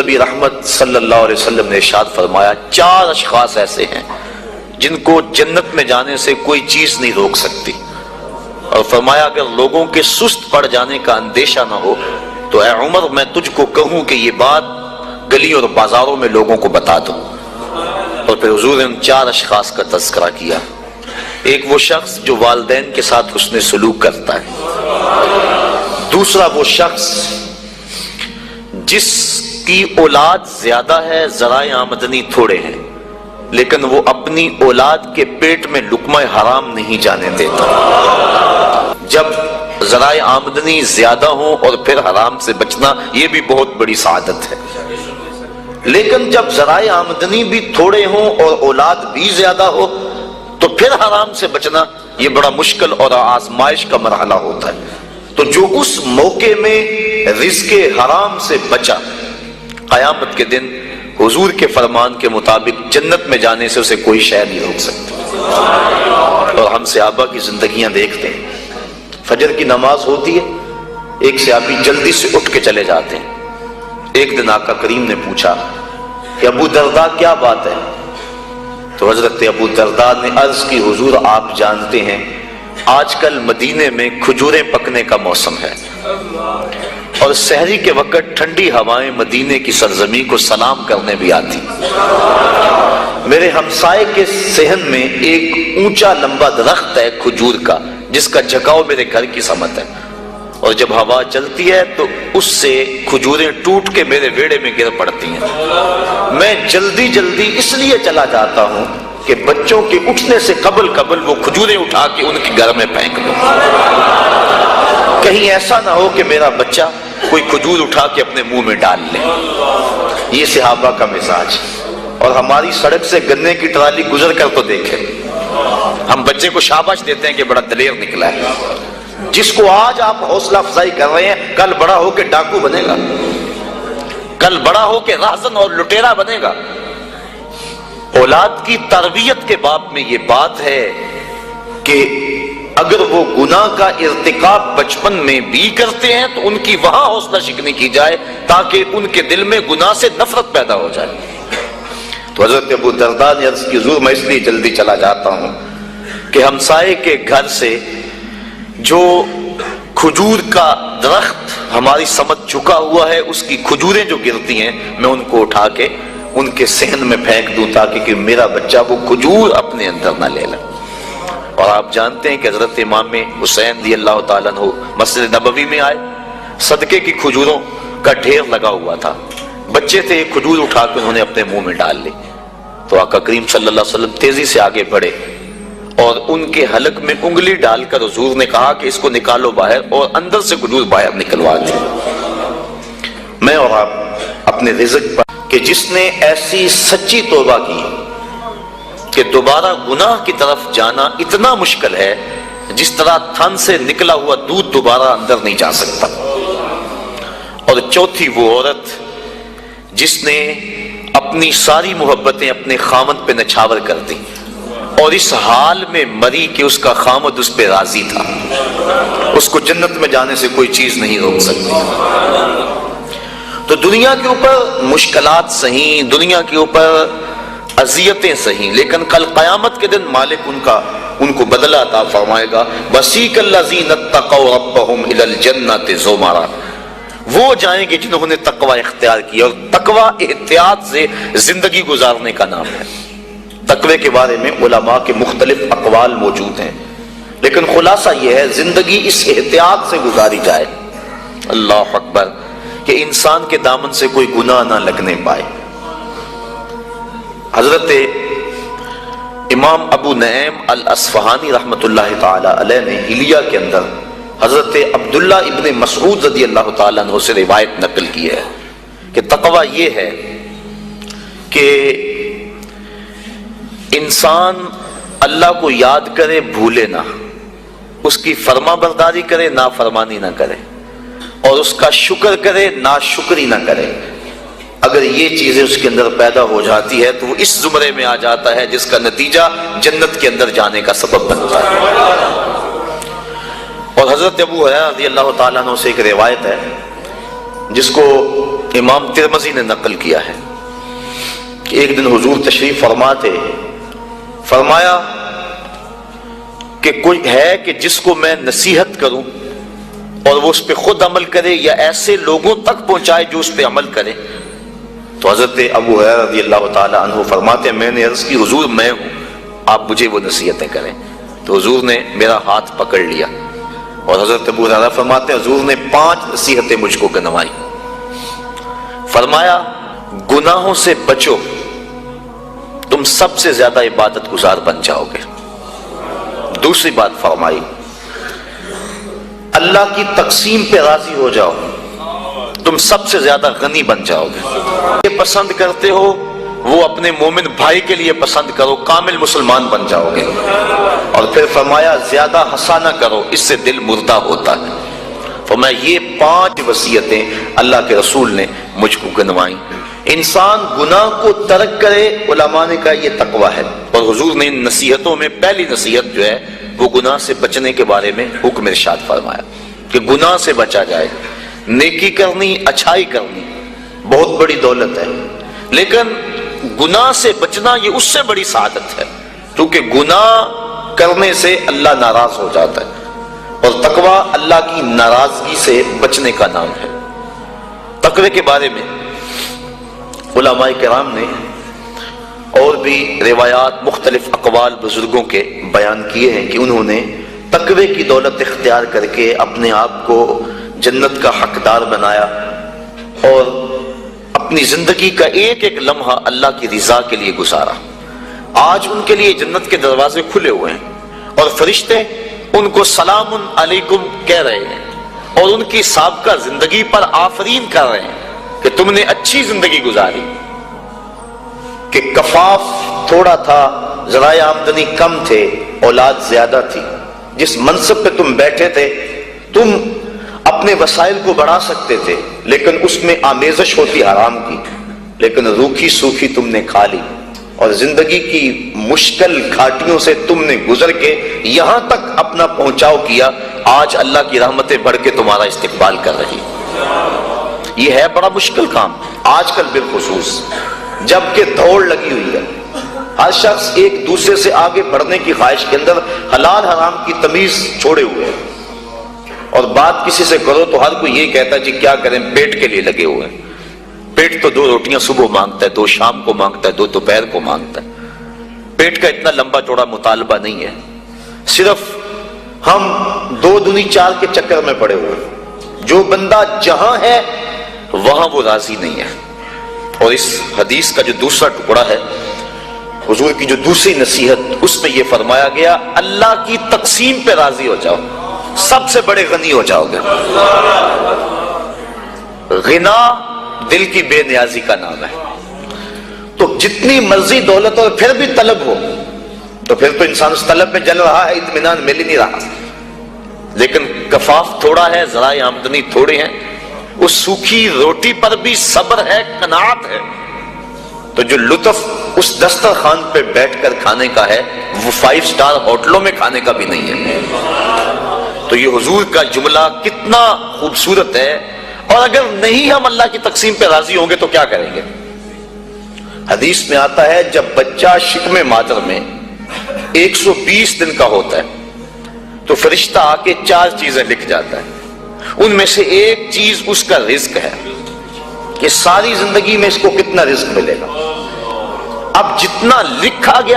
نبی رحمت صلی اللہ علیہ وسلم نے ارشاد فرمایا 4 اشخاص ایسے ہیں جن کو جنت میں جانے سے کوئی چیز نہیں روک سکتی، اور فرمایا اگر لوگوں کے سست پڑ جانے کا اندیشہ نہ ہو تو اے عمر میں تجھ کو کہوں کہ یہ بات گلی اور بازاروں میں لوگوں کو بتا دو۔ اور پھر حضور نے ان 4 اشخاص کا تذکرہ کیا۔ ایک وہ شخص جو والدین کے ساتھ حسن سلوک کرتا ہے، دوسرا وہ شخص جس کی اولاد زیادہ ہے ذرائع آمدنی تھوڑے ہیں لیکن وہ اپنی اولاد کے پیٹ میں لقمہ حرام نہیں جانے دیتا۔ جب ذرائع آمدنی زیادہ ہوں اور پھر حرام سے بچنا یہ بھی بہت بڑی سعادت ہے، لیکن جب ذرائع آمدنی بھی تھوڑے ہوں اور اولاد بھی زیادہ ہو تو پھر حرام سے بچنا یہ بڑا مشکل اور آزمائش کا مرحلہ ہوتا ہے۔ تو جو اس موقع میں رزق حرام سے بچا، قیامت کے دن حضور کے فرمان کے مطابق جنت میں جانے سے اسے کوئی شے نہیں روک سکتا۔ اور ہم صحابہ کی زندگیاں دیکھتے ہیں، فجر کی نماز ہوتی ہے، ایک صحابی جلدی سے اٹھ کے چلے جاتے ہیں۔ ایک دن آقا کریم نے پوچھا کہ ابو درداء کیا بات ہے؟ تو حضرت ابو درداء نے عرض کی حضور آپ جانتے ہیں آج کل مدینے میں کھجوریں پکنے کا موسم ہے اور سحری کے وقت ٹھنڈی ہوائیں مدینے کی سرزمین کو سلام کرنے بھی آتی۔ میرے ہمسائے کے صحن میں ایک اونچا لمبا درخت ہے کھجور کا جس کا جھکاؤ میرے گھر کی سمت ہے، اور جب ہوا چلتی ہے تو اس سے کھجوریں ٹوٹ کے میرے ویڑے میں گر پڑتی ہیں۔ میں جلدی جلدی اس لیے چلا جاتا ہوں کہ بچوں کے اٹھنے سے قبل وہ کھجوریں اٹھا کے ان کے گھر میں پھینک دوں، کہیں ایسا نہ ہو کہ میرا بچہ کوئی کھجور اٹھا کے اپنے منہ میں ڈال لے۔ یہ صحابہ کا مزاج۔ اور ہماری سڑک سے گنے کی ٹرالی گزر کر تو دیکھیں، ہم بچے کو شاباش دیتے ہیں کہ بڑا دلیر نکلا ہے۔ جس کو آج آپ حوصلہ افزائی کر رہے ہیں کل بڑا ہو کے ڈاکو بنے گا، کل بڑا ہو کے راہزن اور لٹیرا بنے گا۔ اولاد کی تربیت کے باب میں یہ بات ہے کہ اگر وہ گناہ کا ارتکاب بچپن میں بھی کرتے ہیں تو ان کی وہاں حوصلہ شکنی کی جائے تاکہ ان کے دل میں گناہ سے نفرت پیدا ہو جائے۔ تو حضرت ابو درداء نے عرض کی حضور میں اس لیے جلدی چلا جاتا ہوں کہ ہمسائے کے گھر سے جو کھجور کا درخت ہماری سمت جھکا ہوا ہے اس کی کھجوریں جو گرتی ہیں میں ان کو اٹھا کے ان کے صحن میں پھینک دوں تاکہ کہ میرا بچہ وہ کھجور اپنے اندر نہ لے لے۔ اور آپ جانتے ہیں کہ حضرت امام حسین رضی اللہ تعالیٰ عنہ مسجد نبوی میں آئے، صدقے کی کھجوروں کا ڈھیر لگا ہوا تھا، بچے تھے، ایک کھجور اٹھا کے انہوں نے اپنے منہ میں ڈال لی۔ تو آقا کریم صلی اللہ علیہ وسلم تیزی سے آگے بڑھے اور ان کے حلق میں انگلی ڈال کر حضور نے کہا کہ اس کو نکالو باہر، اور اندر سے کھجور باہر نکلوا دی۔ میں اور آپ اپنے رزق پر کہ جس نے ایسی سچی توبہ کی کہ دوبارہ گناہ کی طرف جانا اتنا مشکل ہے جس طرح تھن سے نکلا ہوا دودھ دوبارہ اندر نہیں جا سکتا۔ اور چوتھی وہ عورت جس نے اپنی ساری محبتیں اپنے خامد پہ نچھاور کر دی اور اس حال میں مری کہ اس کا خامد اس پہ راضی تھا، اس کو جنت میں جانے سے کوئی چیز نہیں روک سکتی۔ تو دنیا کے اوپر مشکلات سہیں، دنیا کے اوپر اذیتیں سہیں، لیکن کل قیامت کے دن مالک ان کو بدلہ عطا فرمائے گا۔ وَسِيقَ الَّذِينَ اتَّقَوْا رَبَّهُمْ إِلَى الْجَنَّةِ زُمَرًا، وہ جائیں گے جنہوں نے تقوی اختیار کیا، اور تقوی احتیاط سے زندگی گزارنے کا نام ہے۔ تقوی کے بارے میں علماء کے مختلف اقوال موجود ہیں، لیکن خلاصہ یہ ہے زندگی اس احتیاط سے گزاری جائے، اللہ اکبر، کہ انسان کے دامن سے کوئی گناہ نہ لگنے پائے۔ حضرت امام ابو نعیم الاصفہانی رحمۃ اللہ تعالی علیہ نے حلیہ کے اندر حضرت عبداللہ ابن مسعود رضی اللہ تعالیٰ عنہ سے روایت نقل کی ہے کہ تقوی یہ ہے کہ انسان اللہ کو یاد کرے بھولے نہ، اس کی فرما برداری کرے نافرمانی نہ کرے، اور اس کا شکر کرے ناشکری نہ کرے۔ اگر یہ چیزیں اس کے اندر پیدا ہو جاتی ہے تو وہ اس زمرے میں آ جاتا ہے جس کا نتیجہ جنت کے اندر جانے کا سبب بنتا ہے۔ اور حضرت ابو ہریرہ رضی اللہ تعالیٰ عنہ سے ایک روایت ہے جس کو امام ترمذی نے نقل کیا ہے کہ ایک دن حضور تشریف فرما تھے، فرمایا کہ کوئی ہے کہ جس کو میں نصیحت کروں اور وہ اس پہ خود عمل کرے یا ایسے لوگوں تک پہنچائے جو اس پہ عمل کرے؟ تو حضرت ابو ہریرہ رضی اللہ تعالی عنہ فرماتے ہیں میں نے عرض کی حضور میں ہوں، آپ مجھے وہ نصیحتیں کریں۔ تو حضور نے میرا ہاتھ پکڑ لیا اور حضرت ابو ہریرہ فرماتے ہیں حضور نے 5 نصیحتیں مجھ کو گنوائی۔ فرمایا گناہوں سے بچو، تم سب سے زیادہ عبادت گزار بن جاؤ گے۔ دوسری بات فرمائی اللہ کی تقسیم پہ راضی ہو جاؤ، تم سب سے زیادہ غنی بن جاؤ گے۔ یہ پسند کرتے ہو وہ اپنے مومن بھائی کے لیے پسند کرو، کامل مسلمان بن جاؤ گے۔ اور پھر فرمایا زیادہ ہنسا نہ کرو، اس سے دل مردہ ہوتا ہے۔ فرمایا یہ 5 وصیتیں اللہ کے رسول نے مجھ کو گنوائیں۔ انسان گناہ کو ترک کرے، علماء نے کہا یہ تقویٰ ہے، اور حضور نے ان نصیحتوں میں پہلی نصیحت جو ہے وہ گناہ سے بچنے کے بارے میں حکم ارشاد فرمایا کہ گناہ سے بچا جائے۔ نیکی کرنی، اچھائی کرنی بہت بڑی دولت ہے، لیکن گناہ سے بچنا یہ اس سے بڑی سعادت ہے، کیونکہ گناہ کرنے سے اللہ ناراض ہو جاتا ہے، اور تقویٰ اللہ کی ناراضگی سے بچنے کا نام ہے۔ تقوی کے بارے میں علماء کرام نے اور بھی روایات، مختلف اقوال بزرگوں کے بیان کیے ہیں کہ انہوں نے تقوی کی دولت اختیار کر کے اپنے آپ کو جنت کا حقدار بنایا اور اپنی زندگی کا ایک ایک لمحہ اللہ کی رضا کے لیے گزارا۔ آج ان کے لیے جنت کے دروازے کھلے ہوئے ہیں اور فرشتے ان کو سلام علیکم کہہ رہے ہیں اور ان کی سابقہ زندگی پر آفرین کر رہے ہیں کہ تم نے اچھی زندگی گزاری، کہ کفاف تھوڑا تھا، ذرائع آمدنی کم تھے، اولاد زیادہ تھی، جس منصب پہ تم بیٹھے تھے تم اپنے وسائل کو بڑھا سکتے تھے، لیکن اس میں آمیزش ہوتی حرام کی، لیکن روکھی سوکھی تم نے کھا لی، اور زندگی کی مشکل گھاٹیوں سے تم نے گزر کے یہاں تک اپنا پہنچاؤ کیا۔ آج اللہ کی رحمتیں بڑھ کے تمہارا استقبال کر رہی۔ یہ ہے بڑا مشکل کام آج کل بالخصوص، جبکہ دوڑ لگی ہوئی ہے، ہر شخص ایک دوسرے سے آگے بڑھنے کی خواہش کے اندر حلال حرام کی تمیز چھوڑے ہوئے ہیں، اور بات کسی سے کرو تو ہر کوئی یہ کہتا ہے جی کیا کریں، پیٹ کے لیے لگے ہوئے ہیں۔ پیٹ تو 2 روٹیاں صبح مانگتا ہے، 2 شام کو مانگتا ہے، 2 دوپہر کو مانگتا ہے۔ پیٹ کا اتنا لمبا چوڑا مطالبہ نہیں ہے، صرف ہم 2 دنی 4 کے چکر میں پڑے ہوئے ہیں۔ جو بندہ جہاں ہے وہاں وہ راضی نہیں ہے۔ اور اس حدیث کا جو دوسرا ٹکڑا ہے، حضور کی جو دوسری نصیحت، اس میں یہ فرمایا گیا اللہ کی تقسیم پہ راضی ہو جاؤ، سب سے بڑے غنی ہو جاؤ گے۔ غنا دل کی بے نیازی کا نام ہے، تو جتنی مرضی دولت اور پھر بھی طلب ہو تو پھر تو انسان اس طلب میں جل رہا ہے، اطمینان مل ہی نہیں رہا۔ لیکن کفاف تھوڑا ہے، ذرائع آمدنی تھوڑے ہیں، اس سوکھی روٹی پر بھی صبر ہے، قناعت ہے، تو جو لطف اس دسترخوان پہ بیٹھ کر کھانے کا ہے وہ 5 سٹار ہوٹلوں میں کھانے کا بھی نہیں ہے۔ تو یہ حضور کا جملہ کتنا خوبصورت ہے، اور اگر نہیں ہم اللہ کی تقسیم پہ راضی ہوں گے تو کیا کریں گے؟ حدیث میں آتا ہے جب بچہ شکم مادر میں 120 دن کا ہوتا ہے تو فرشتہ آ کے 4 چیزیں لکھ جاتا ہے، ان میں سے ایک چیز اس کا رزق ہے کہ ساری زندگی میں اس کو کتنا رزق ملے گا۔ اب جتنا لکھا گیا